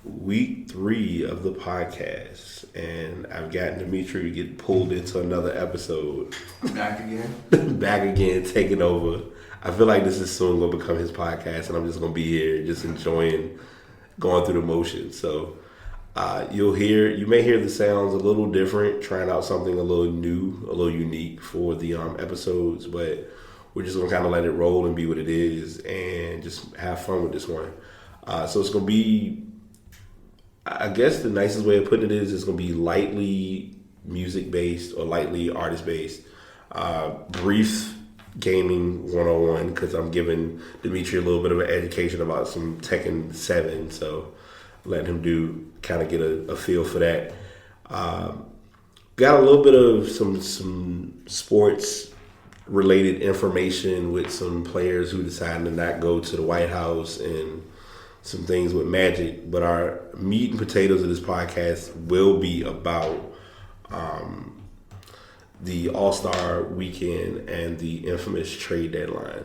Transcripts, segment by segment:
week 3 of the podcast, and I've gotten Dimitri to get pulled into another episode. Back again. Back again, taking over. I feel like this is soon going to become his podcast, and I'm just going to be here just enjoying going through the motions. So you may hear the sounds a little different, trying out something a little new, a little unique for the episodes, but we're just going to kind of let it roll and be what it is and just have fun with this one. So it's going to be, I guess the nicest way of putting it is it's going to be lightly music-based or lightly artist-based. Brief gaming 101 because I'm giving Dimitri a little bit of an education about some Tekken 7. So letting him kind of get a feel for that. Got a little bit of some sports related information with some players who decided to not go to the White House and some things with Magic, but our meat and potatoes of this podcast will be about the All-Star weekend and the infamous trade deadline,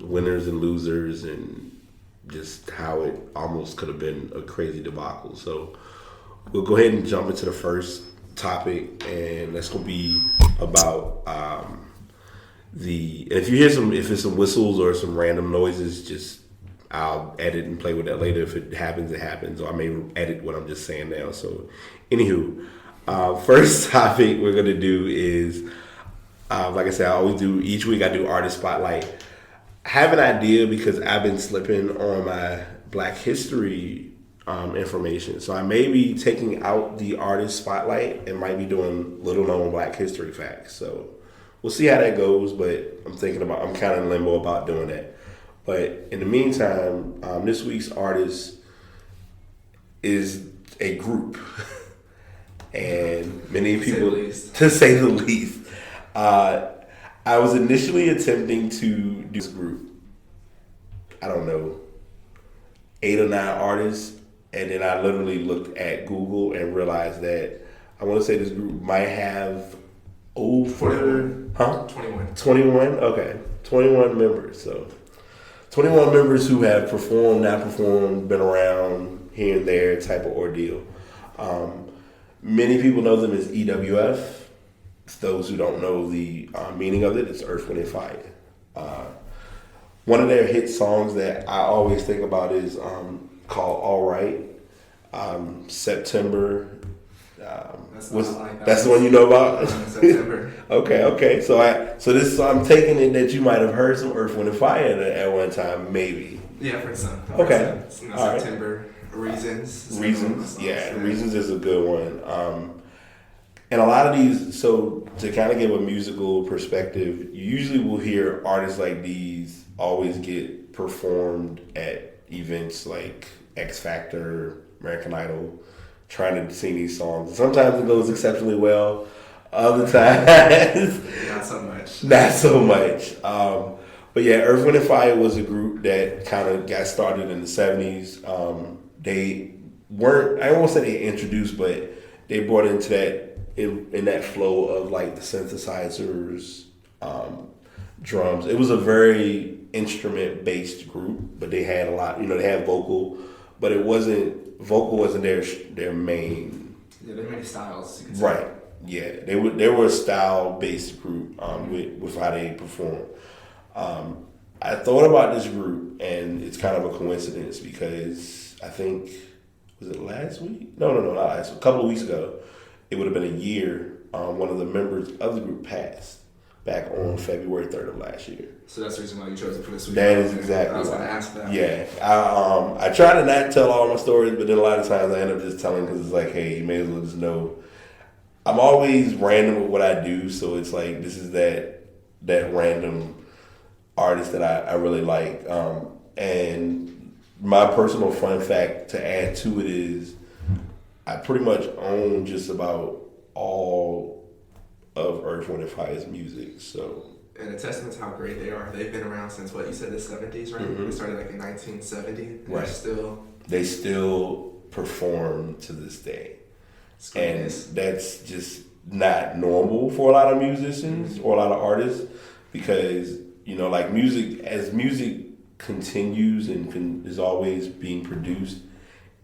winners and losers, and just how it almost could have been a crazy debacle. So we'll go ahead and jump into the first topic, and that's going to be about if it's some whistles or some random noises, just I'll edit and play with that later. If it happens, it happens. Or I may edit what I'm just saying now. So, anywho, first topic we're going to do is, like I said, I always do, each week I do artist spotlight. I have an idea because I've been slipping on my Black History information. So I may be taking out the artist spotlight and might be doing little known Black History facts. So we'll see how that goes, but I'm kind of in limbo about doing that. But in the meantime, this week's artist is a group. And many people, to say the least, I was initially attempting to do this group, I don't know, 8 or 9 artists. And then I literally looked at Google and realized that I want to say this group might have over 21. Okay. 21 members. So 21 members who have performed, not performed, been around here and there type of ordeal. Many people know them as EWF. Those who don't know the meaning of it, it's Earth, Wind & Fire. One of their hit songs that I always think about is called All Right. September. That's the one you know about? September. Okay. So I'm taking it that you might have heard some Earth, Wind & Fire at one time, maybe. Yeah, I've heard some. Okay. All September. Right. Reasons. Yeah, Reasons is a good one. And a lot of these, so to kind of give a musical perspective, you usually will hear artists like these always get performed at events like X Factor, American Idol, trying to sing these songs. Sometimes it goes exceptionally well. Other times, Not so much. But yeah, Earth, Wind & Fire was a group that kind of got started in the 70s. They weren't, I won't say they introduced, but they brought into that, in that flow of like the synthesizers, drums. It was a very instrument-based group, but they had a lot, they had vocal, but vocal wasn't their main. Yeah, they made styles. You could say. Right. Yeah, they were a style-based group with how they performed. I thought about this group, and it's kind of a coincidence because I think, was it last week? No, not last week. A couple of weeks ago, it would have been a year. One of the members of the group passed back on February 3rd of last year. So that's the reason why you chose it for this week. That is exactly I was why. going to ask that. Yeah, I try to not tell all my stories, but then a lot of times I end up just telling because it's like, hey, you may as well just know. I'm always random with what I do, so it's like this is that random artist that I really like. And my personal fun fact to add to it is I pretty much own just about all of Earth, Wind & Fire's music. So, and a testament to how great they are. They've been around since what you said, the 70s, right? Mm-hmm. They started like in 1970. And right. They still perform to this day. And that's just not normal for a lot of musicians or a lot of artists because, like music, as music continues and is always being produced,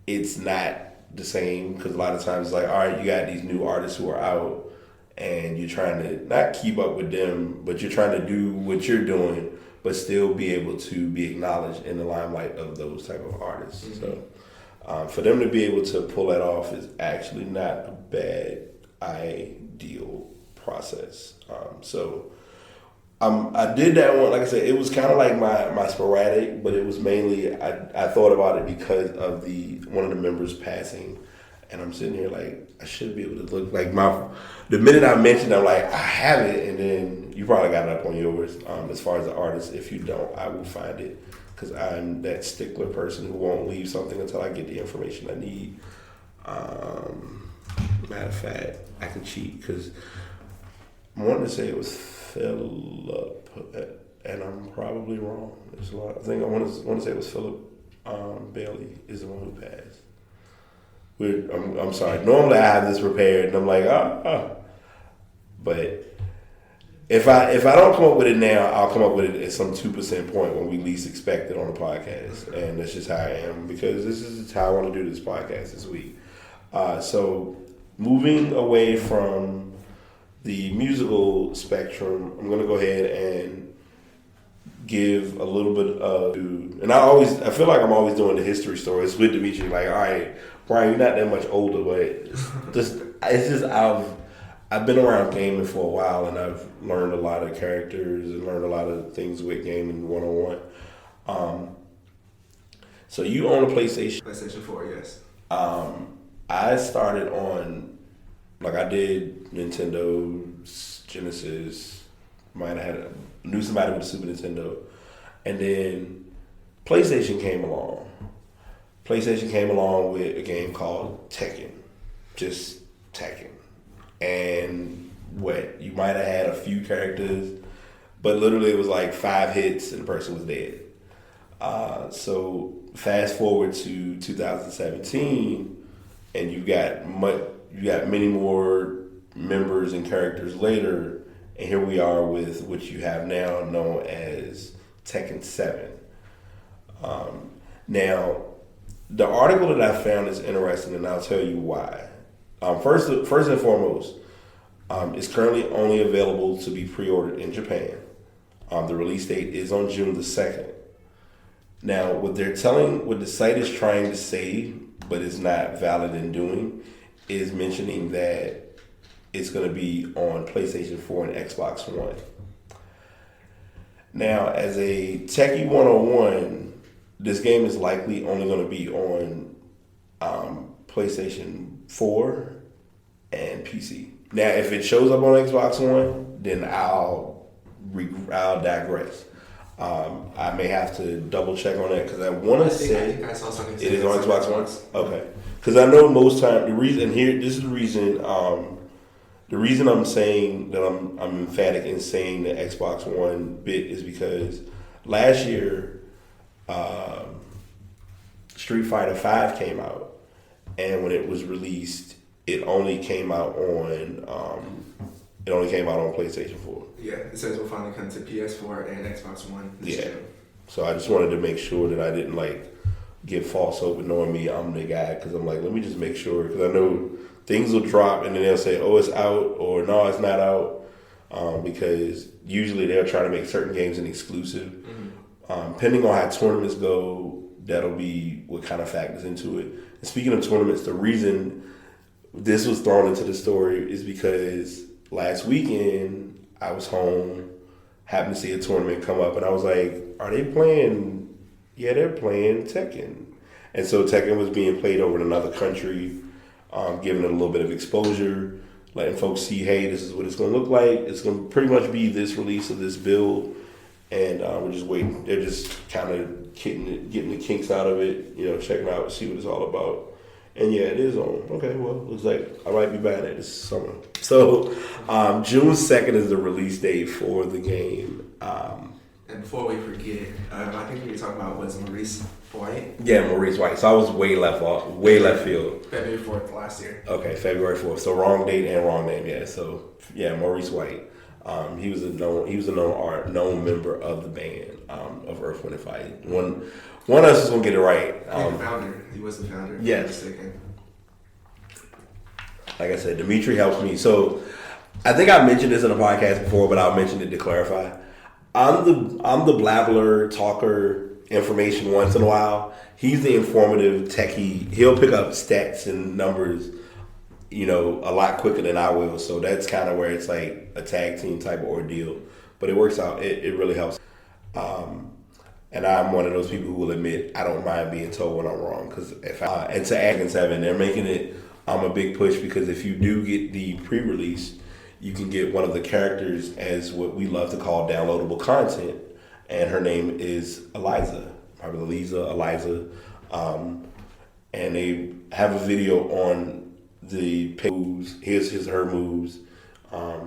it's not the same because a lot of times it's like, all right, you got these new artists who are out and you're trying to not keep up with them, but you're trying to do what you're doing, but still be able to be acknowledged in the limelight of those type of artists. Mm-hmm. So for them to be able to pull that off is actually not a bad ideal process. I did that one, like I said, it was kind of like my sporadic, but it was mainly, I thought about it because of one of the members passing, and I'm sitting here like, I should be able to look like the minute I mentioned, I'm like, I have it, and then you probably got it up on yours. As far as the artist, if you don't, I will find it, because I'm that stickler person who won't leave something until I get the information I need. Matter of fact, I can cheat, because I wanted to say it was Philip, and I'm probably wrong. There's a lot. I think I want to say it was Philip Bailey is the one who passed. I'm sorry. Normally I have this prepared, and I'm like, but if I don't come up with it now, I'll come up with it at some 2% point when we least expect it on the podcast, and that's just how I am, because this is how I want to do this podcast this week. So moving away from the musical spectrum, I'm going to go ahead and give a little bit of, and I feel like I'm always doing the history story. It's with Dimitri, like, all right, Brian, you're not that much older, but it's just I've been around gaming for a while, and I've learned a lot of characters and learned a lot of things with gaming 101. So you own a PlayStation? PlayStation 4, yes. I started on, like, I did Nintendo, Genesis, knew somebody with a Super Nintendo, and then PlayStation came along. PlayStation came along with a game called Tekken, just Tekken, and you might have had a few characters, but literally it was like 5 hits and the person was dead. So fast forward to 2017, and you got many more members and characters later, and here we are with what you have now known as Tekken 7. Now, the article that I found is interesting, and I'll tell you why. First and foremost, it's currently only available to be pre-ordered in Japan. The release date is on June the 2nd. Now, what the site is trying to say, but is not valid in doing, is mentioning that it's going to be on PlayStation 4 and Xbox One. Now, as a Techie 101, this game is likely only going to be on PlayStation 4 and PC. Now, if it shows up on Xbox One, then I'll digress. I may have to double check on that, because I want to say I think I saw something. It is on Xbox One. Okay, because I know most time this is the reason. The reason I'm saying that I'm emphatic in saying the Xbox One bit is because last year Street Fighter V came out, and when it was released, it only came out on PlayStation 4. Yeah, it says we'll finally come to PS4 and Xbox One this June. So I just wanted to make sure that I didn't give false hope, and knowing me, I'm the guy, because I'm like, let me just make sure, because I know things will drop and then they'll say, oh, it's out, or no, it's not out, because usually they'll try to make certain games an exclusive. Mm-hmm. Depending on how tournaments go, that'll be what kind of factors into it. And speaking of tournaments, the reason this was thrown into the story is because last weekend I was home, happened to see a tournament come up, and I was like, are they playing? Yeah, they're playing Tekken. And so Tekken was being played over in another country, giving it a little bit of exposure, letting folks see, hey, this is what it's going to look like. It's going to pretty much be this release of this build, and we're just waiting. They're just kind of getting the kinks out of it, checking out, see what it's all about. And yeah, it is on. Okay, well, looks like I might be buying it this summer. So June 2nd is the release date for the game. And before we forget, I think we were talking about was Maurice White. Yeah, Maurice White. So I was way left field. February 4th last year. Okay, February 4th. So wrong date and wrong name. Yeah. So yeah, Maurice White. He was a known member of the band of Earth, Wind and Fire. One of us is gonna get it right. The founder. He was the founder. if I'm Yes. not mistaken. Like I said, Dimitri helps me. So I think I mentioned this in a podcast before, but I'll mention it to clarify. I'm the blabbler, talker, information once in a while. He's the informative techie. He'll pick up stats and numbers, a lot quicker than I will. So that's kind of where it's like a tag team type of ordeal. But it works out. It really helps. And I'm one of those people who will admit I don't mind being told when I'm wrong. Because and to Atkins 7, they're making it a big push, because if you do get the pre-release, you can get one of the characters as what we love to call downloadable content. And her name is Eliza. Probably Eliza. And they have a video on the moves. Here's her moves.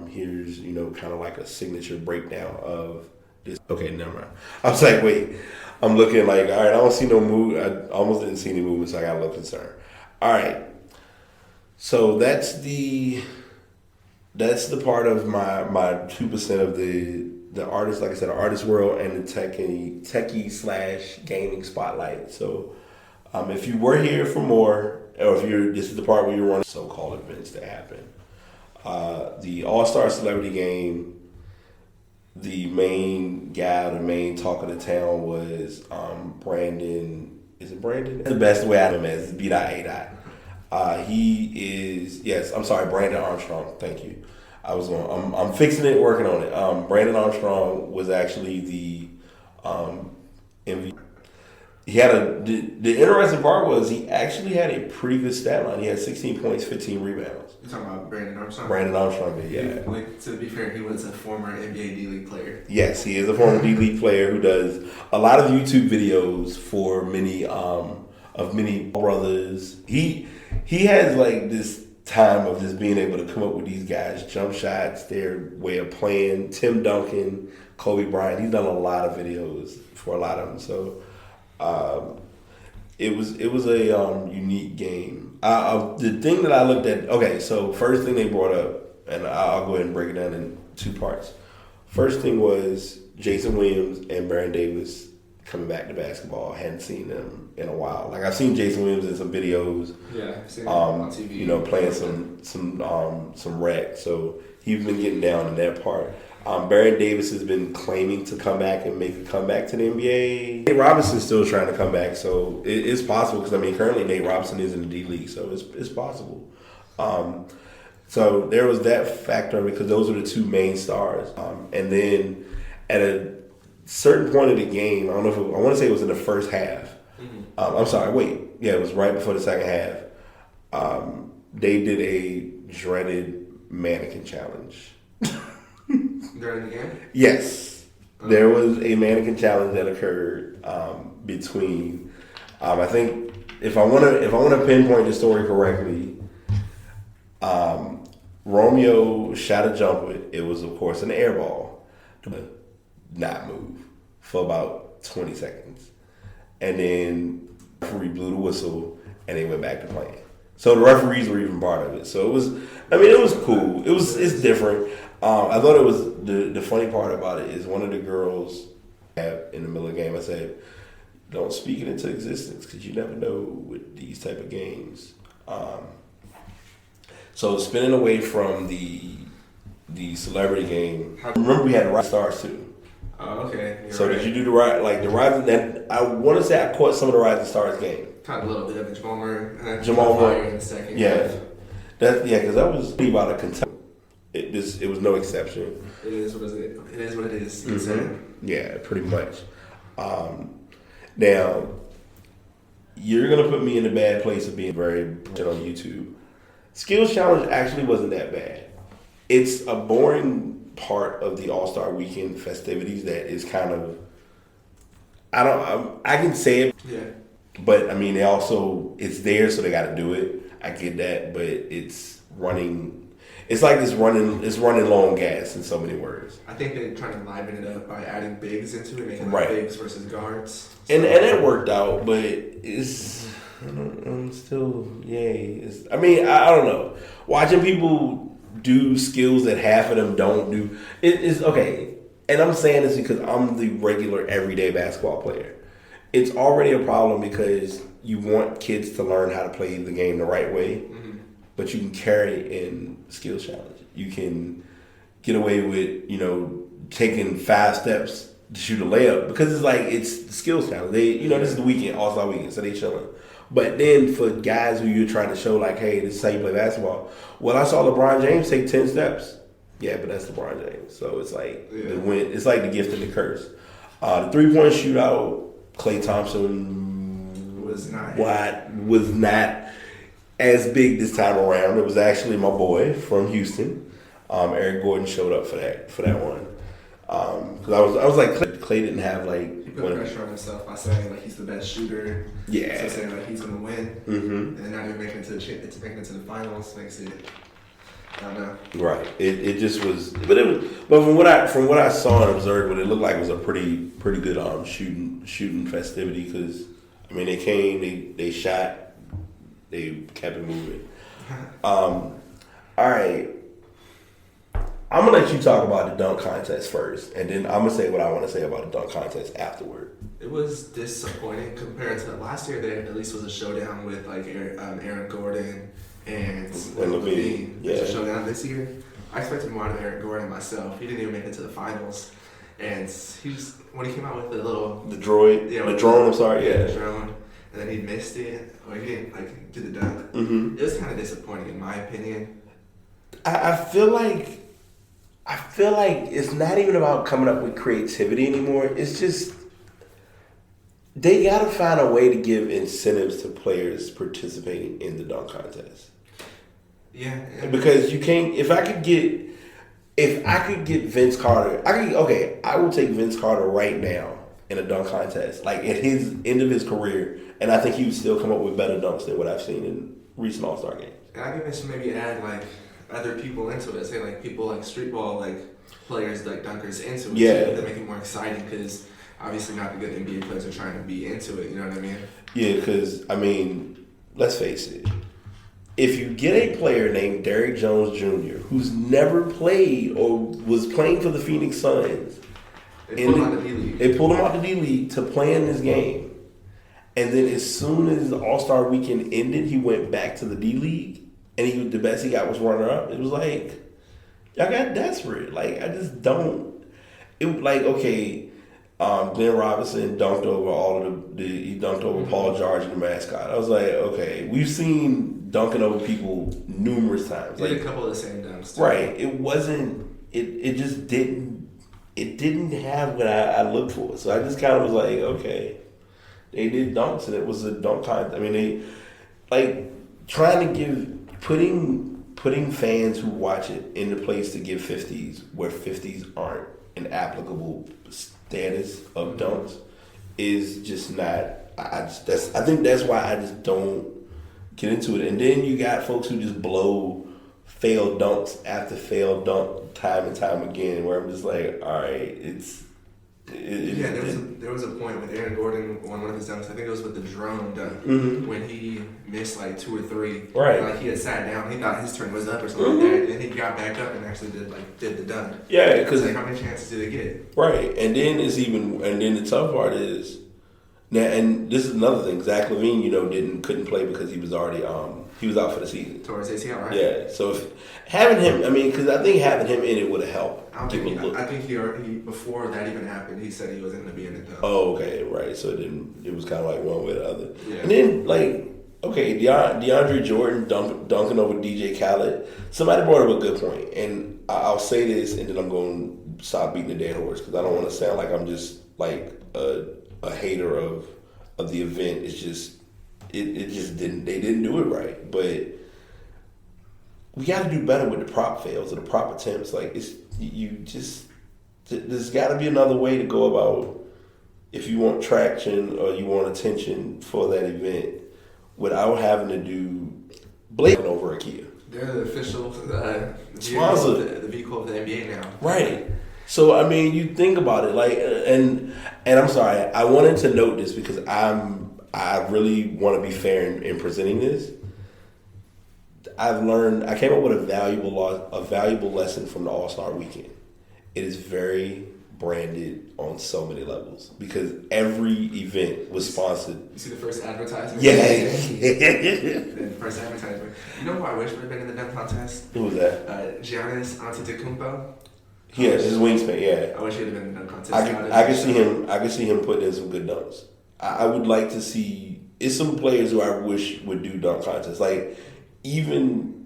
Here's, kind of like a signature breakdown of this. Okay, never mind. I was like, wait. I'm looking like, all right, I don't see no move. I almost didn't see any movement, so I got a little concerned. All right. So that's the part of my 2% of the artist, like I said, the artist world and the techie / gaming spotlight. So if you were here for more, or this is the part where you want so-called events to happen. The All-Star Celebrity Game, the main guy, the main talk of the town was Brandon. Is it Brandon? The best way I know him as B.A. He is, Brandon Armstrong. Thank you. I'm fixing it, working on it. Brandon Armstrong was actually the MVP. He had the interesting part was he actually had a pretty good stat line. He had 16 points, 15 rebounds. You're talking about Brandon Armstrong? Brandon Armstrong, yeah. To be fair, he was a former NBA D-League player. Yes, he is a former D-League player who does a lot of YouTube videos for many brothers. He has like this time of just being able to come up with these guys' jump shots, their way of playing. Tim Duncan, Kobe Bryant. He's done a lot of videos for a lot of them. So it was a unique game. The thing that I looked at. Okay, so first thing they brought up, and I'll go ahead and break it down in two parts. First thing was Jason Williams and Baron Davis coming back to basketball. I hadn't seen them in a while. Like I've seen Jason Williams in some videos. Yeah, I've seen him on TV. Playing some rec. So he's been getting down in that part. Baron Davis has been claiming to come back and make a comeback to the NBA. Nate Robinson's still trying to come back, so it's possible. Because currently Nate Robinson is in the D League, so it's possible. So there was that factor because those are the two main stars. And then at a certain point of the game, I want to say it was in the first half. Mm-hmm. It was right before the second half. They did a dreaded mannequin challenge. During the game? Yes. Okay. There was a mannequin challenge that occurred between I think if I want to pinpoint the story correctly, Romeo shot a jumper. It was of course an air ball, but not move for about 20 seconds. And then the referee blew the whistle and they went back to playing. So the referees were even part of it. So it was cool. It's different. I thought it was the funny part about it is one of the girls in the middle of the game, I said, don't speak it into existence because you never know with these type of games. So spinning away from the celebrity game, remember we had the Rising Stars too. Oh, okay. So right. Did you do the Rising? Then I want to say I caught some of the Rising Stars game. Caught a little bit of the Jamal Murray in the second. Yeah, because that was about a contest. It was no exception. It is what it is. Mm-hmm. Yeah, pretty much. Now, you're gonna put me in the bad place of being very on YouTube. Skills Challenge actually wasn't that bad. It's a boring part of the All-Star Weekend festivities that is kind of I can say it. Yeah. But they also it's there, so they got to do it. I get that, but it's running. It's like it's running low on gas in so many words. I think they're trying to liven it up by adding bigs into it, making bigs versus guards. So. And it worked out, but it's I'm still yay. I don't know. Watching people do skills that half of them don't do is okay. And I'm saying this because I'm the regular everyday basketball player. it's already a problem because you want kids to learn how to play the game the right way, but you can carry it in skills challenge. You can get away with, taking 5 steps to shoot a layup because it's the skills challenge. This is the weekend, All-Star weekend, so they chilling. But then for guys who you're trying to show hey, this is how you play basketball. Well, I saw LeBron James take 10 steps. Yeah, but that's LeBron James. So it's the win. It's like the gift and the curse. The 3-point shootout, Klay Thompson was not as big this time around. It was actually my boy from Houston. Eric Gordon showed up for that one. Because I was like, Klay didn't have he put pressure on himself by saying he's the best shooter. Yeah. So saying he's gonna win. And then not even making it to the finals makes it. I don't know. Right. It just was, but from what I saw and observed, what it looked like was a pretty good shooting festivity because they came, they shot, they kept it moving. All right. I'm gonna let you talk about the dunk contest first, and then I'm gonna say what I want to say about the dunk contest afterward. It was disappointing compared to last year. There at least was a showdown with Aaron Gordon and Levine. Yeah. It's a showdown this year. I expected more out of Aaron Gordon myself. He didn't even make it to the finals, and when he came out with the drone. I'm sorry. Yeah. The drone, and then he missed it, or he didn't do the dunk. Mm-hmm. It was kind of disappointing in my opinion. I feel like it's not even about coming up with creativity anymore. It's just they got to find a way to give incentives to players participating in the dunk contest. Yeah. Because you can't. If I could get Vince Carter, I will take Vince Carter right now in a dunk contest, at his end of his career, and I think he would still come up with better dunks than what I've seen in recent All-Star games. And I think they should maybe add other people into it. Say people street ball players dunkers into it. Yeah. To make it more exciting because obviously not the good NBA players are trying to be into it. You know what I mean? Yeah, because let's face it. If you get a player named Derrick Jones Jr. who's never played or was playing for the Phoenix Suns, they pulled him out the D-League. They pulled him out the D-League to play in this game. And then as soon as the All-Star weekend ended, he went back to the D-League. And the best he got was runner-up. It was y'all got desperate. I just don't. Glenn Robinson dunked over he dunked over Paul George and the mascot. I was okay, we've seen dunking over people numerous times. He did a couple of the same dunks too. Right. It wasn't. It just didn't. It didn't have what I looked for. So I just kind of was okay. They did dunks and it was a dunk contest. They trying to putting fans who watch it in the place to give 50s where 50s aren't an applicable status of dunks is just not. I think that's why I just don't get into it. And then you got folks who just blow failed dunks after failed dunk time and time again, where I'm just all right, there was a point with Aaron Gordon on one of his dunks. I think it was with the drone dunk when he missed 2 or 3. Right. He had sat down. He thought his turn was up or something like that, and then he got back up and actually did the dunk. Yeah, because how many chances did they get? Right, and then the tough part is now, and this is another thing. Zach LaVine, couldn't play because he was already he was out for the season. Towards ACL, right? Yeah. So if having him, because I think having him in it would have helped. I think he before that even happened, he said he wasn't going to be in it though. Oh, okay, right. So it was kind of one way or the other. Yeah. And then DeAndre Jordan dunking over DJ Khaled. Somebody brought up a good point, and I'll say this, and then I'm going to stop beating the dead horse because I don't want to sound like I'm just a hater of the event. It's just it just didn't. They didn't do it right, but we got to do better with the prop fails or the prop attempts. There's got to be another way to go about if you want traction or you want attention for that event without having to do blatant over IKEA. They're the official sponsor, the vehicle of the NBA now. Right. So you think about it, and I'm sorry, I wanted to note this because I really want to be fair in presenting this. I came up with a valuable lesson from the All-Star weekend. It is very branded on so many levels because every event was sponsored. You see the first advertisement? Yeah. The first advertisement. You know who I wish would have been in the dunk contest? Who was that? Giannis Antetokounmpo. Yeah, his wingspan. Yeah. I wish he'd have been in the dunk contest. I could see him. I could see him putting in some good dunks. I would like to see. It's some players who I wish would do dunk contests. Like even.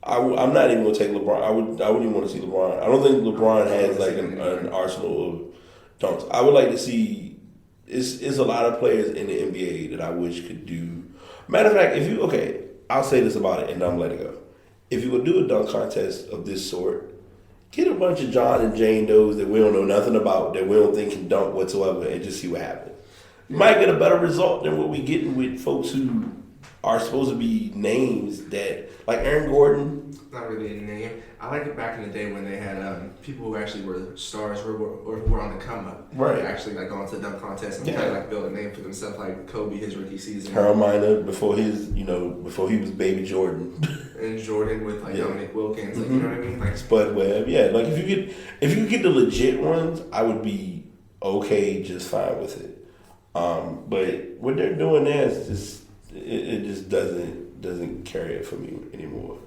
I'm not even gonna take LeBron. I wouldn't even want to see LeBron. I don't think LeBron has like an arsenal of dunks. I would like to see. It's a lot of players in the NBA that I wish could do. Matter of fact, I'll say this about it and I'm letting it go. If you would do a dunk contest of this sort, get a bunch of John and Jane Does that we don't know nothing about, that we don't think can dunk whatsoever, and just see what happens. You might get a better result than what we getting with folks who are supposed to be names that, like Aaron Gordon. Not really a name. I like it back in the day when they had people who actually were stars or were on the come up. Right. Actually, like going to the dunk contest and try to like build a name for themselves, like Kobe his rookie season. Harold Miner before he was Baby Jordan. And Jordan with like Dominic Wilkins, like you know what I mean? Like Spud Webb, yeah. Like if you get the legit ones, I would be okay, just fine with it. But what they're doing there is just it just doesn't carry it for me anymore.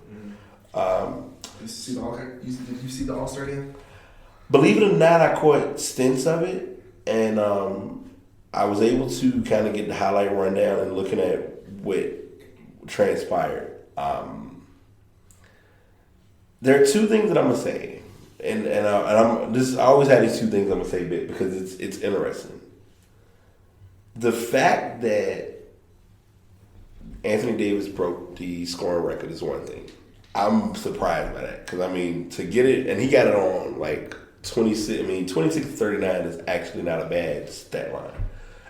Did you see the All-Star game? Believe it or not, I caught stints of it, and I was able to kind of get the highlight rundown and looking at what transpired. There are two things that I'm gonna say, and I always have these two things I'm gonna say because it's interesting. The fact that Anthony Davis broke the scoring record is one thing. I'm surprised by that because to get it, and he got it on like 26 to 39 is actually not a bad stat line,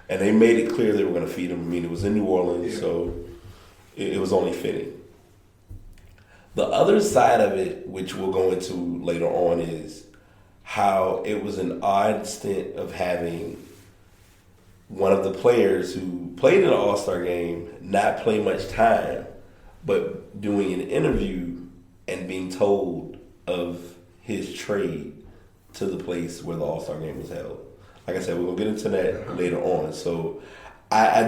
and they made it clear they were going to feed him. It was in New Orleans, so it was only fitting. The other side of it, which we'll go into later on, is how it was an odd stint of having one of the players who played in the All-Star game not play much time, but doing an interview and being told of his trade to the place where the All-Star game was held. Like I said, we're going to get into that later on. So I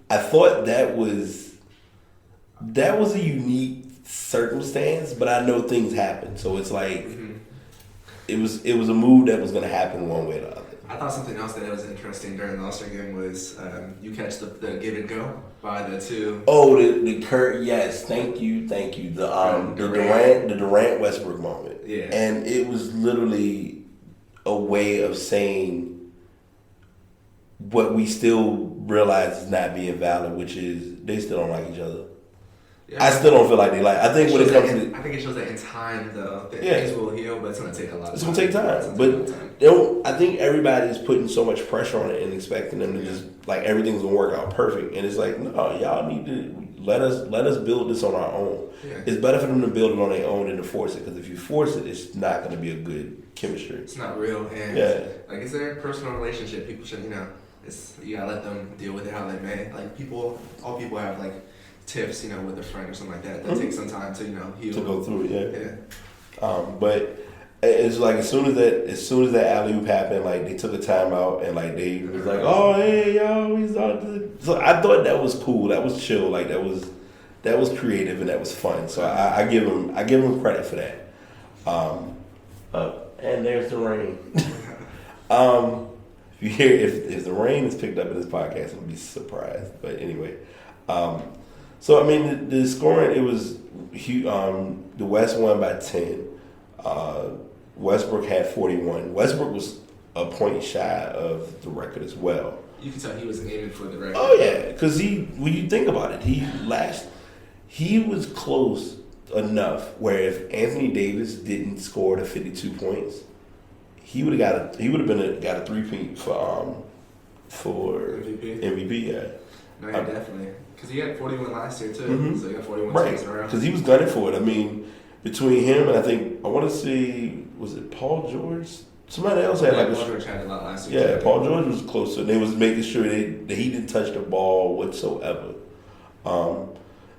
thought that was a unique circumstance, but I know things happen. So it's like it was a move that was going to happen one way or the other. I thought something else that was interesting during the All-Star game was you catch the give and go by the two. Oh, the Kurt, yes, thank you. The Durant Westbrook moment. Yeah. And it was literally a way of saying what we still realize is not being valid, which is they still don't like each other. Yeah. I still don't feel like they like. I think when it comes to, I think it shows that in time though, that things will heal, but it's gonna take a lot. It's gonna take time, but I think everybody's putting so much pressure on it and expecting them to just like everything's gonna work out perfect, and it's like no, y'all need to let us build this on our own. Yeah. It's better for them to build it on their own than to force it, because if you force it, it's not gonna be a good chemistry. It's not real, and like it's their personal relationship. People should, you gotta let them deal with it how they may. Like all people have like tips, with a friend or something like that. That takes some time to, heal. To go through it, but it's like as soon as that alley-oop happened, like they took a timeout and like they was like, oh hey yo, he's out there. So I thought that was cool. That was chill. Like that was creative and that was fun. So I give him credit for that. And there's the rain. If you hear if the rain is picked up in this podcast, I'll be surprised. But anyway. So the scoring, it was the West won by 10. Westbrook had 41. Westbrook was a point shy of the record as well. You can tell he was aiming for the record. Oh yeah, because when you think about it, he was close enough where if Anthony Davis didn't score the 52 points, he would have got a three-peat for MVP. Yeah. No, yeah, definitely. Because he had 41 last year, too. So he got 41 times in a row. Because he was gunning for it. Between him and I want to say, was it Paul George? Somebody else had Paul George had a lot last year. Yeah, Paul George was close to it. They was making sure that he didn't touch the ball whatsoever.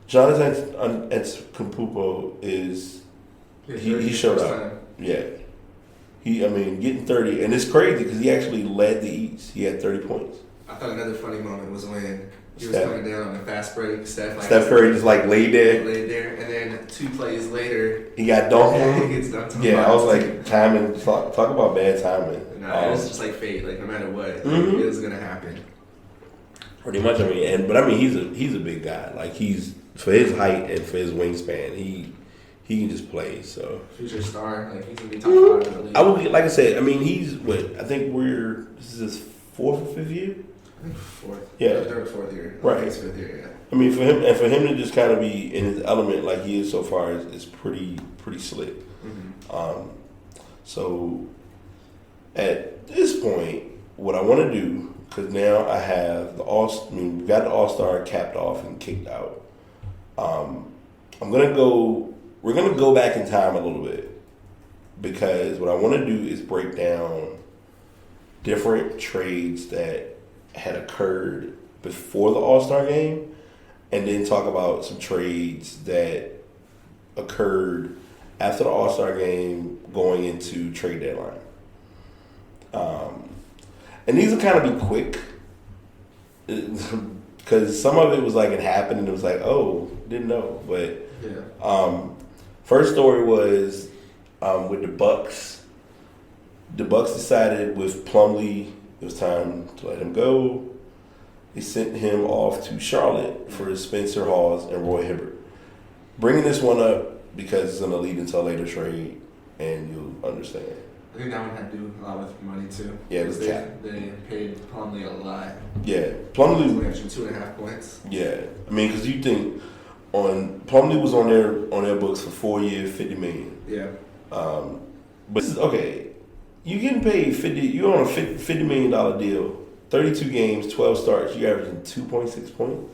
Jonathan Antetokounmpo is... He showed up. Yeah. Getting 30, and it's crazy because he actually led the East. He had 30 points. I thought another funny moment was when he was coming down on a fast break. Steph Curry just laid there. And then 2 plays later, he got dunked on. He gets dunked on. Yeah, I was like, timing. Talk about bad timing. No, it was just like fate. Like no matter what, it was gonna happen. Pretty much. He's a big guy. Like he's for his height and for his wingspan, he can just play. So future star. Like he's gonna be top 5 in the league. I would like I said. He's what I think this is his 4th or 5th year. I think 4th. Yeah, 3rd or 4th year. Right. His 5th year. Yeah. For him to just kind of be in his element like he is so far is pretty slick. Mm-hmm. So at this point, what I want to do, because now I have we've got the All-Star capped off and kicked out. We're gonna go back in time a little bit because what I want to do is break down different trades that had occurred before the All-Star game, and then talk about some trades that occurred after the All-Star game going into trade deadline. And these will kind of be quick because some of it was like it happened and it was like, oh, didn't know. But first story was with the Bucks. The Bucks decided with Plumlee it was time to let him go. They sent him off to Charlotte for Spencer Hawes and Roy Hibbert. Bringing this one up because it's going to lead into a later trade, and you'll understand. I think that one had to do a lot with money too. Yeah, it was they paid Plumlee a lot. Yeah, Plumlee was actually 2.5 points. Yeah, because you think Plumlee was on their books for 4 years, $50 million. Yeah. But this is okay. You getting paid $50. You're on a $50 million deal. 32 games, 12 starts. You averaging 2.6 points.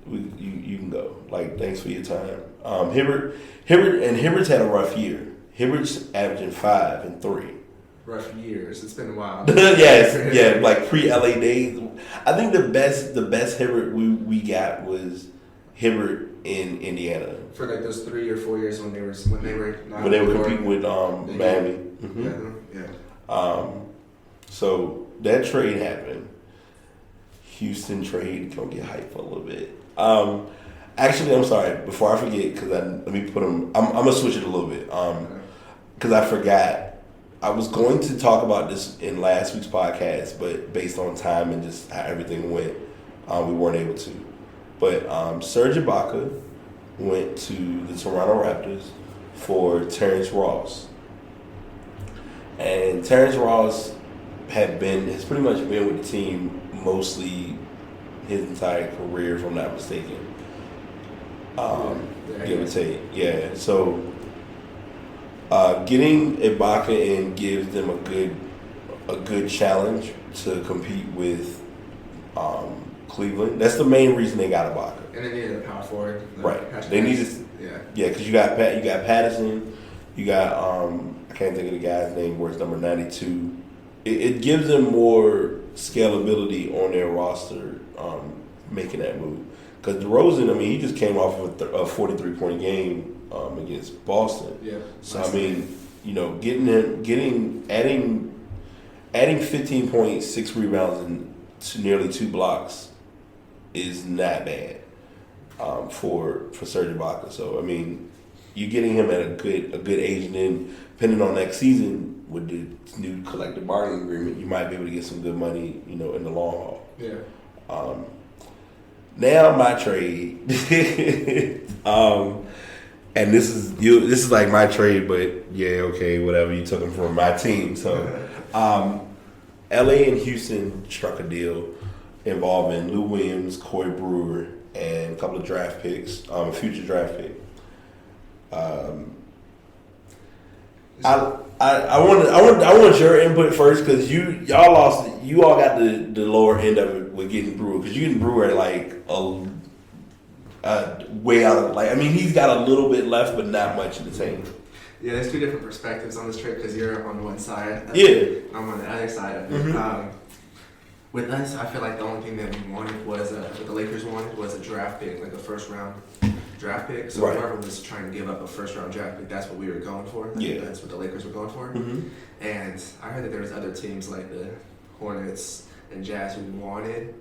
You can go. Like, thanks for your time. Hibbert's had a rough year. Hibbert's averaging 5 and 3. Rough years. It's been a while. Yes, yeah, like pre-LA days. I think the best Hibbert we got was Hibbert in Indiana for like those 3 or 4 years when they were competing with Miami. Mm-hmm. Yeah. So that trade happened. Houston trade gonna get hyped for a little bit. Actually, I'm sorry. Before I forget, because let me put them. I'm gonna switch it a little bit. Because I forgot. I was going to talk about this in last week's podcast, but based on time and just how everything went, we weren't able to. But Serge Ibaka went to the Toronto Raptors for Terrence Ross. And Terrence Ross has pretty much been with the team mostly his entire career, if I'm not mistaken. Give or take. Yeah. So getting Ibaka in gives them a good challenge to compete with Cleveland. That's the main reason they got Ibaka. And they needed a power forward. Right. They needed. Yeah, because you got Patterson, you got I can't think of the guy's name where it's number 92. It gives them more scalability on their roster, making that move. Because DeRozan, he just came off of a 43-point game against Boston. Yeah. So adding 15 points, 6 rebounds, and nearly 2 blocks is not bad for Serge Ibaka. So you're getting him at a good age, and then depending on next season with the new collective bargaining agreement, you might be able to get some good money, in the long haul. Yeah. Now my trade, and this is like my trade, but yeah, okay, whatever. You took him from my team, so LA and Houston struck a deal involving Lou Williams, Corey Brewer, and a couple of draft picks, a future draft pick. I want your input first because y'all lost. You all got the lower end of it with getting Brewer because you getting Brewer at like way out of he's got a little bit left but not much in the tank. Yeah, there's 2 different perspectives on this trade because you're on one side. I'm on the other side of it. Mm-hmm. With us, I feel like the only thing that we wanted was what the Lakers wanted was a draft pick, like a first round draft pick. So whoever was trying to give up a first round draft pick, that's what we were going for. Yeah. That's what the Lakers were going for. Mm-hmm. And I heard that there was other teams like the Hornets and Jazz who wanted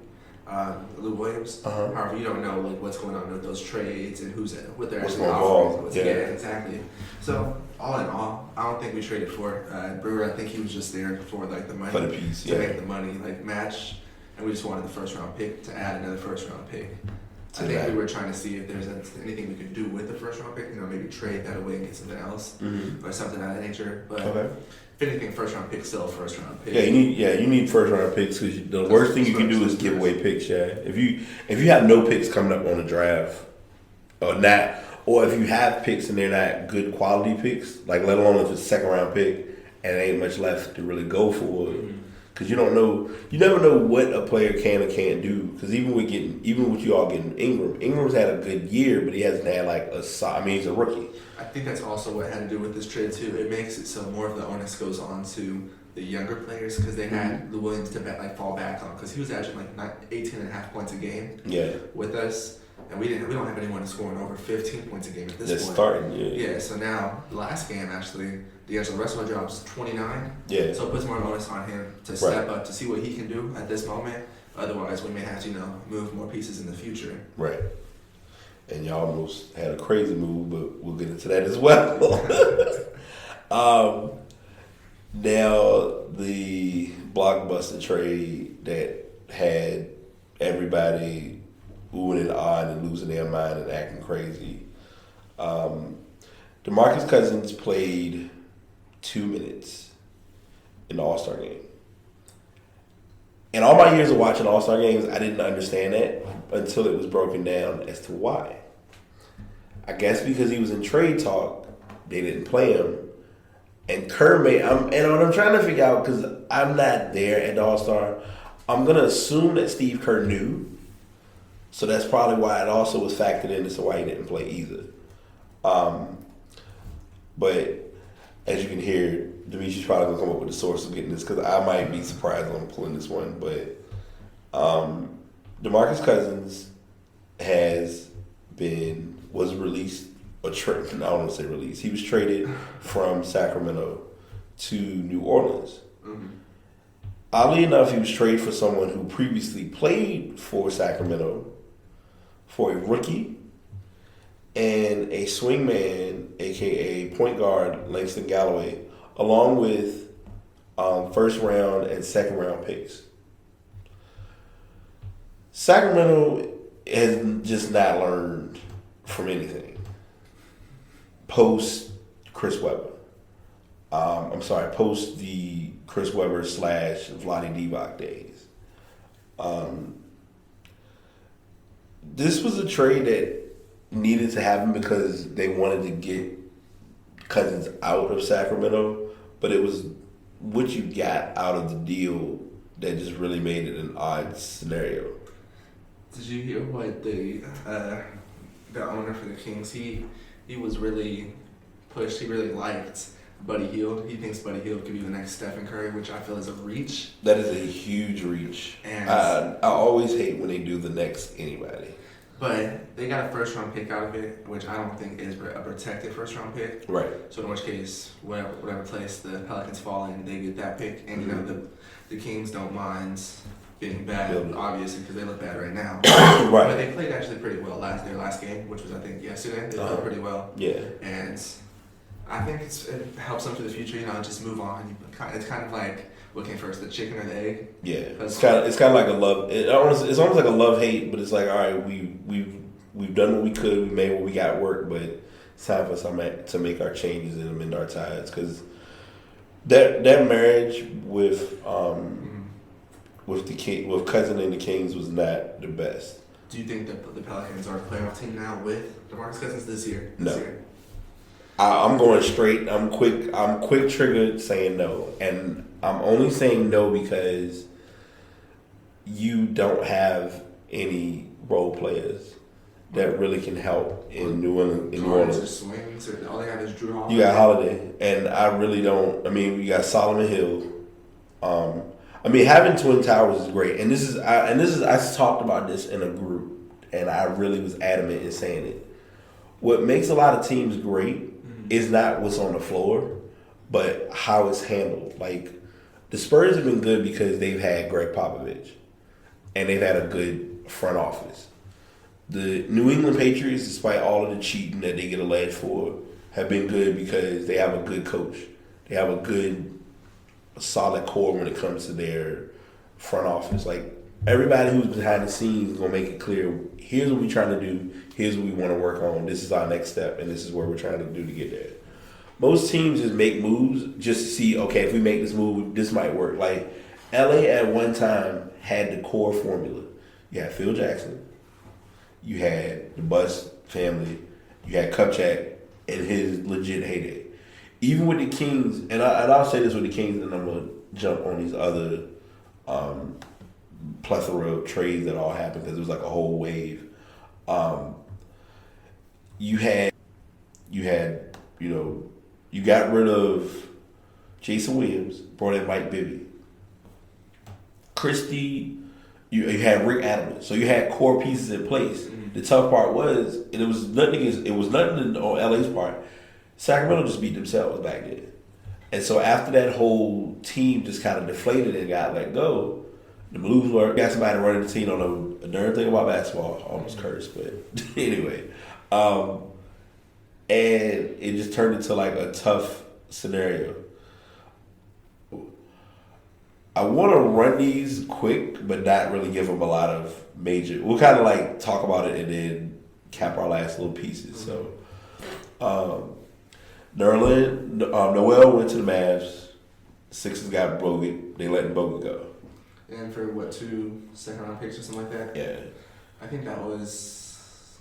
Lou Williams. However, you don't know like what's going on with those trades and what they're actually offering. Yeah, exactly. So all in all, I don't think we traded for Brewer. I think he was just there for like the money, for the piece, to make the money like match, and we just wanted the first round pick to add another first round pick. I think we were trying to see if there's anything we could do with the first round pick. You know, maybe trade that away and get something else or something of that nature. But if anything, first round pick still a first round pick. You need first round picks because the worst thing you can do is give away picks. Yeah, if you have no picks coming up on the draft, or if you have picks and they're not good quality picks, like let alone if it's a second round pick and there ain't much left to really go for. Because you never know what a player can or can't do. Because even with you all getting Ingram's had a good year, but he hasn't had he's a rookie. I think that's also what had to do with this trade too. It makes it so more of the onus goes on to the younger players because they had Lou Williams to fall back on because he was averaging 18.5 points a game with us. And we don't have anyone scoring over 15 points a game at this point. Just starting, Yeah, so now, the last game, actually, D'Angelo Russell drops 29. Yeah. So it puts more onus on him to step up, to see what he can do at this moment. Otherwise, we may have to, move more pieces in the future. Right. And y'all almost had a crazy move, but we'll get into that as well. Now, the blockbuster trade that had everybody oohing and ahhing and losing their mind and acting crazy. DeMarcus Cousins played 2 minutes in the All-Star game. In all my years of watching All-Star games, I didn't understand that until it was broken down as to why. I guess because he was in trade talk, they didn't play him. And Kerr and what I'm trying to figure out, because I'm not there at the All-Star, I'm going to assume that Steve Kerr knew. So that's probably why it also was factored in as to why he didn't play either. But as you can hear, Demetrius probably going to come up with the source of getting this because I might be surprised when I'm pulling this one. But DeMarcus Cousins was released, I don't want to say released. He was traded from Sacramento to New Orleans. Mm-hmm. Oddly enough, he was traded for someone who previously played for Sacramento for a rookie and a swingman, a.k.a. point guard, Langston Galloway, along with first round and second round picks. Sacramento has just not learned from anything post Chris Webber. Post the Chris Webber / Vlade Divac days. This was a trade that needed to happen because they wanted to get Cousins out of Sacramento, but it was what you got out of the deal that just really made it an odd scenario. Did you hear what the owner for the Kings, he was really pushed, he really liked Buddy Hield. He thinks Buddy Hield could be the next Stephen Curry, which I feel is a reach. That is a huge reach. And I always hate when they do the next anybody. But they got a first-round pick out of it, which I don't think is a protected first-round pick. Right. So in which case, whatever place the Pelicans fall in, they get that pick. And, the Kings don't mind being bad, obviously, because they look bad right now. Right. But they played actually pretty well their last game, which was, I think, yesterday. They played pretty well. Yeah. And I think it helps them for the future, just move on. It's kind of like looking for the chicken or the egg. Yeah, it's kind of like a love. It's almost like a love-hate, but it's like, all right, we've done what we could, we made what we got work, but it's time for us to make our changes and amend our ties because that marriage with Cousin and the Kings was not the best. Do you think that the Pelicans are a playoff team now with DeMarcus Cousins this year? No. I'm going straight. I'm quick triggered saying no, and I'm only saying no because you don't have any role players that really can help in New Orleans. Or swings, or all they have is Drew Holiday. You got Holiday, and I really don't. I mean, you got Solomon Hill. Having Twin Towers is great, and I talked about this in a group, and I really was adamant in saying it. what makes a lot of teams great is not what's on the floor, but how it's handled. Like, the Spurs have been good because they've had Greg Popovich, and they've had a good front office. The New England Patriots, despite all of the cheating that they get alleged for, have been good because they have a good coach. They have a solid core when it comes to their front office. Like, everybody who's behind the scenes is going to make it clear, here's what we're trying to do, here's what we want to work on, this is our next step, and this is what we're trying to do to get there. Most teams just make moves just to see, okay, if we make this move, this might work. Like, LA at one time had the core formula. You had Phil Jackson, you had the Buss family, you had Kupchak in his legit heyday. Even with the Kings, and I'll say this with the Kings, and I'm going to jump on these other plethora of trades that all happened because it was like a whole wave. You got rid of Jason Williams, brought in Mike Bibby. Christie, you had Rick Adelman. So you had core pieces in place. The tough part was, and it was nothing on LA's part, Sacramento just beat themselves back then. And so after that whole team just kind of deflated and got let go, the Blues got somebody running the team on a darn thing about basketball. Almost cursed, but anyway. And it just turned into like a tough scenario. I want to run these quick, but not really give them a lot of major. We'll kind of like talk about it and then cap our last little pieces. So, Noel went to the Mavs. Sixers got Bogut. They let Bogut go. And for what, 2 second-round picks or something like that? Yeah. I think that was.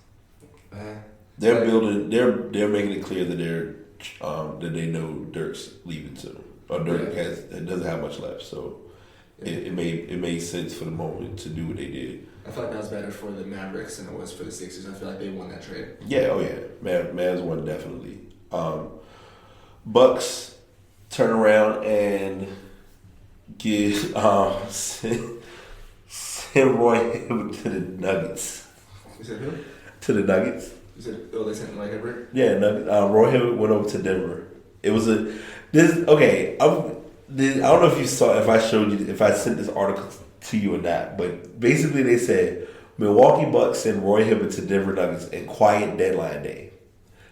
They're building. They're making it clear that that they know Dirk's leaving soon, or Dirk doesn't have much left. So it made sense for the moment to do what they did. I feel like that was better for the Mavericks than it was for the Sixers. I feel like they won that trade. Yeah. Oh yeah. Mavs won definitely. Bucks turn around and give send Roy Hibbert to the Nuggets. You said who? To the Nuggets. You said, they sent Roy Hibbert? Yeah, Roy Hibbert went over to Denver. It was okay. I don't know if you saw, if I sent this article to you or not, but basically they said Milwaukee Bucks sent Roy Hibbert to Denver Nuggets in quiet deadline day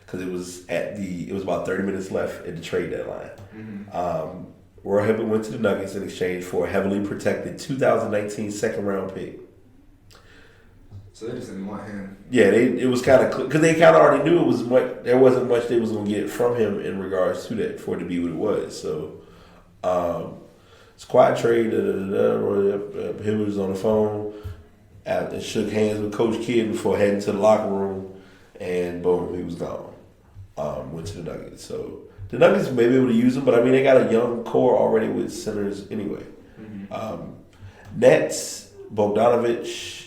because it was about 30 minutes left at the trade deadline. Mm-hmm. Roy Hibbert went to the Nuggets in exchange for a heavily protected 2019 second round pick. So they just didn't want him. Yeah, it was kind of because they kind of already knew there wasn't much they was gonna get from him in regards to that for it to be what it was. So, it's a quiet trade. Hibbert was on the phone and shook hands with Coach Kidd before heading to the locker room, and boom, he was gone. Went to the Nuggets. So the Nuggets may be able to use him, but I mean they got a young core already with centers anyway. Mm-hmm. Nets, Bogdanovich.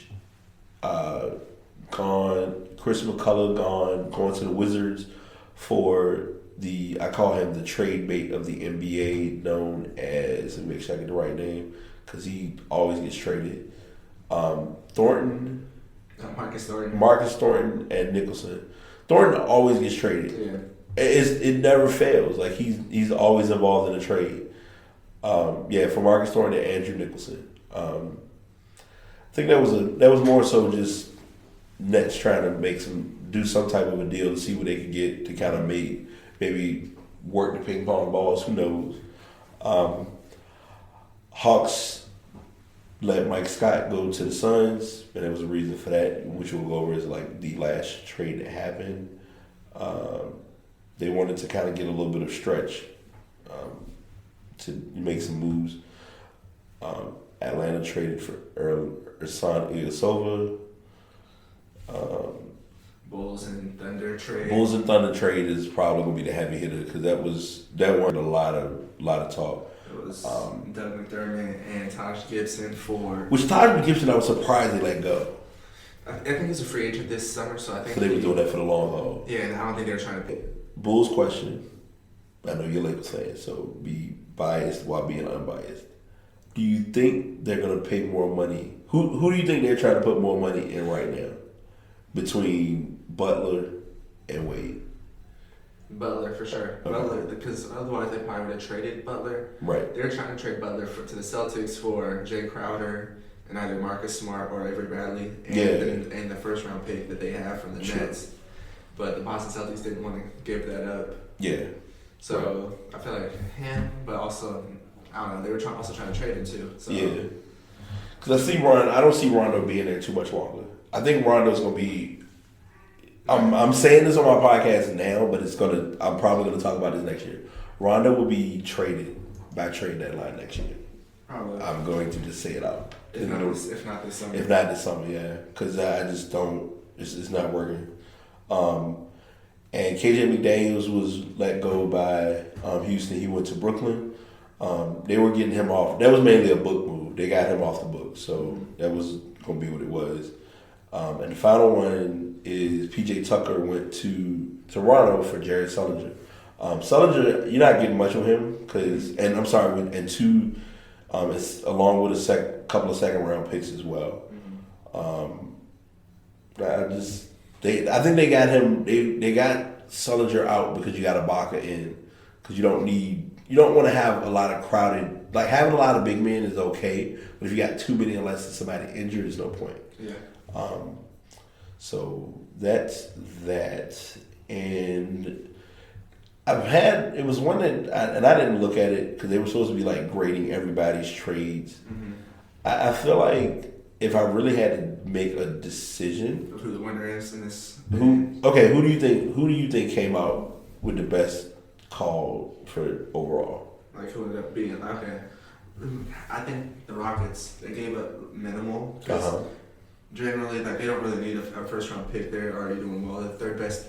Gone. Chris McCullough gone. Going to the Wizards for I call him the trade bait of the NBA, known as, let me make sure I get the right name, because he always gets traded. Thornton. Marcus Thornton. Marcus Thornton and Nicholson. Thornton always gets traded. Yeah. It never fails. Like he's always involved in a trade. For Marcus Thornton and Andrew Nicholson. I think that was more so just Nets trying to do some type of a deal to see what they could get to kind of maybe work the ping pong balls. Who knows? Hawks let Mike Scott go to the Suns, and there was a reason for that, which we'll go over as like the last trade that happened. They wanted to kind of get a little bit of stretch to make some moves. Atlanta traded for Ersan Ilyasova. Bulls and Thunder trade. Bulls and Thunder trade is probably gonna be the heavy hitter because that wasn't a lot of talk. It was Doug McDermott and Taj Gibson for. Which Taj Gibson, I was surprised they let go. I think he's a free agent this summer, so I think. So they were doing that for the long haul. Yeah, and I don't think they were trying to pay. Bulls question. I know you're a Lakers fan, so be biased while being unbiased. Do you think they're gonna pay more money? Who do you think they're trying to put more money in right now? Between Butler and Wade? Butler for sure. Okay. Butler, because otherwise they probably would have traded Butler. Right. They're trying to trade Butler to the Celtics for Jay Crowder and either Marcus Smart or Avery Bradley, and the first round pick that they have from the Nets. But the Boston Celtics didn't want to give that up. Yeah. So I feel like him, but also I don't know. They were also trying to trade him too. So. Yeah. Because I don't see Rondo being there too much longer. I think Rondo's gonna be. I'm saying this on my podcast now, but I'm probably gonna talk about this next year. Rondo will be traded by trade deadline next year. Probably. I'm going to just say it out. If not this summer. If not this summer, yeah. Because I just don't. It's not working. And KJ McDaniels was let go by Houston. He went to Brooklyn. They were getting him off. That was mainly a book move. They got him off the book, so that was going to be what it was. And the final one is PJ Tucker went to Toronto for Jared Sullinger. Sullinger, you're not getting much of him it's along with a couple of second round picks as well. I think they got him. They got Sullinger out because you got Ibaka in, because you don't want to have a lot of crowded. Like, having a lot of big men is okay, but if you got too many, unless it's somebody injured, there's no point. Yeah. So that's that, and it was one that I didn't look at it because they were supposed to be like grading everybody's trades. Mm-hmm. I feel like if I really had to make a decision of who the winner is in this, who do you think came out with the best call for overall? Like, who ended up being okay? I think the Rockets, they gave up minimal because generally, like, they don't really need a first round pick. They're already doing well. They're third best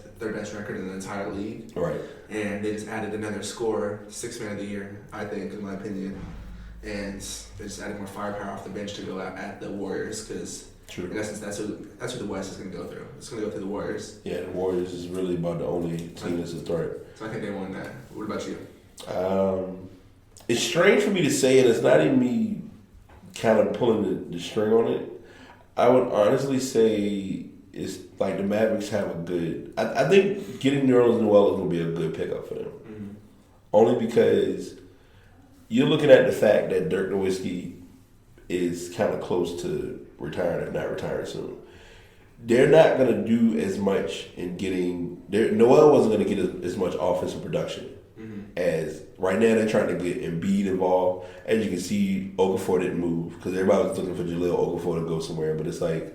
record in the entire league. Right. And they just added another scorer, 6th man of the year, I think, in my opinion. And they just added more firepower off the bench to go at the Warriors because, in essence, that's who the West is going to go through. It's going to go through the Warriors. Yeah, the Warriors is really about the only team that's a threat. So I think they won that. What about you? It's strange for me to say it. It's not even me kind of pulling the string on it. I would honestly say it's like the Mavericks have a good. I think getting Nerlens Noel is going to be a good pickup for them. Mm-hmm. Only because you're looking at the fact that Dirk Nowitzki is kind of close to retiring, if not retiring soon. They're not going to do as much in getting. Noel wasn't going to get as much offensive production as right now. They're trying to get Embiid involved. As you can see, Okafor didn't move because everybody was looking for Jahlil Okafor to go somewhere. But it's like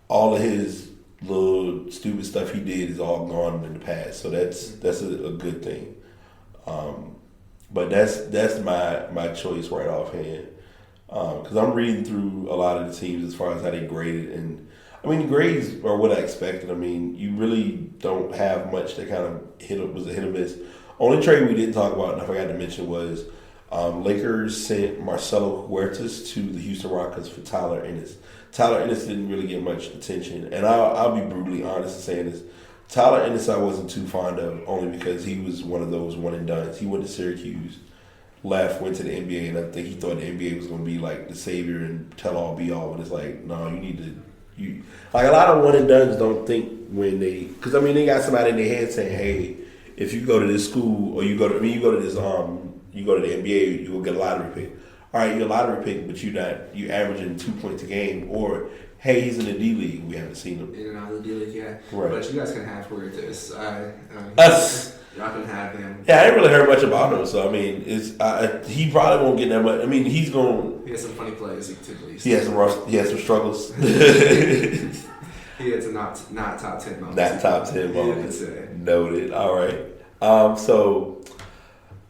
all of his little stupid stuff he did is all gone in the past. So that's a good thing. But that's my choice right offhand. Because I'm reading through a lot of the teams as far as how they graded, and I mean, the grades are what I expected. I mean, you really don't have much that kind of was a hit or miss. Only trade we didn't talk about, and I forgot to mention, was Lakers sent Marcelo Huertas to the Houston Rockets for Tyler Ennis. Tyler Ennis didn't really get much attention, and I'll be brutally honest in saying this. Tyler Ennis I wasn't too fond of, only because he was one of those one and dones. He went to Syracuse, left, went to the NBA, and I think he thought the NBA was going to be like the savior and tell all be all. But it's like, no, you need to. Like, a lot of one and dones don't think when because I mean, they got somebody in their head saying, hey, if you go to this school or you go to the NBA, you will get a lottery pick. All right, you're a lottery pick, but you averaging 2 points a game, or hey, he's in the D League. We haven't seen him. In and out of the D League, yeah. Right. But you guys can have Huertas. Us. Y'all can have him. Yeah, I ain't really heard much about him, so I mean, he probably won't get that much. I mean, he's going. He has some funny plays, at least. He has some struggles. He had some not top 10 moments. Not top 10 moments. Noted. All right. So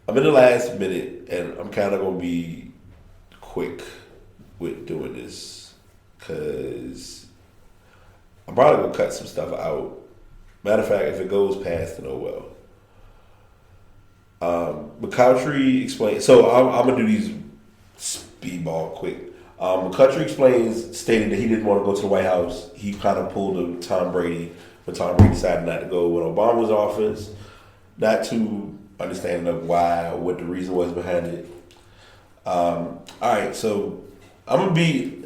I'm in the last minute, and I'm kind of gonna be quick with doing this because I'm probably gonna cut some stuff out. Matter of fact, if it goes past, then oh well. McCoughtry explains. So I'm gonna do these speedball quick. McCoughtry stated that he didn't want to go to the White House. He kind of pulled a Tom Brady when Tom Brady decided not to go when Obama was in office. Not too understanding of why or what the reason was behind it. All right, so I'm gonna be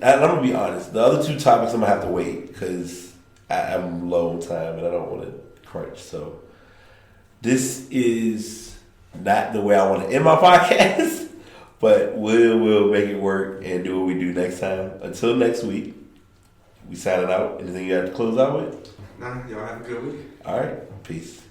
honest. The other two topics I'm gonna have to wait because I'm low on time and I don't want to crunch. So this is not the way I want to end my podcast, but we'll make it work and do what we do next time. Until next week, we signing out. Anything you have to close out with? Nah, y'all have a good week. All right. Peace.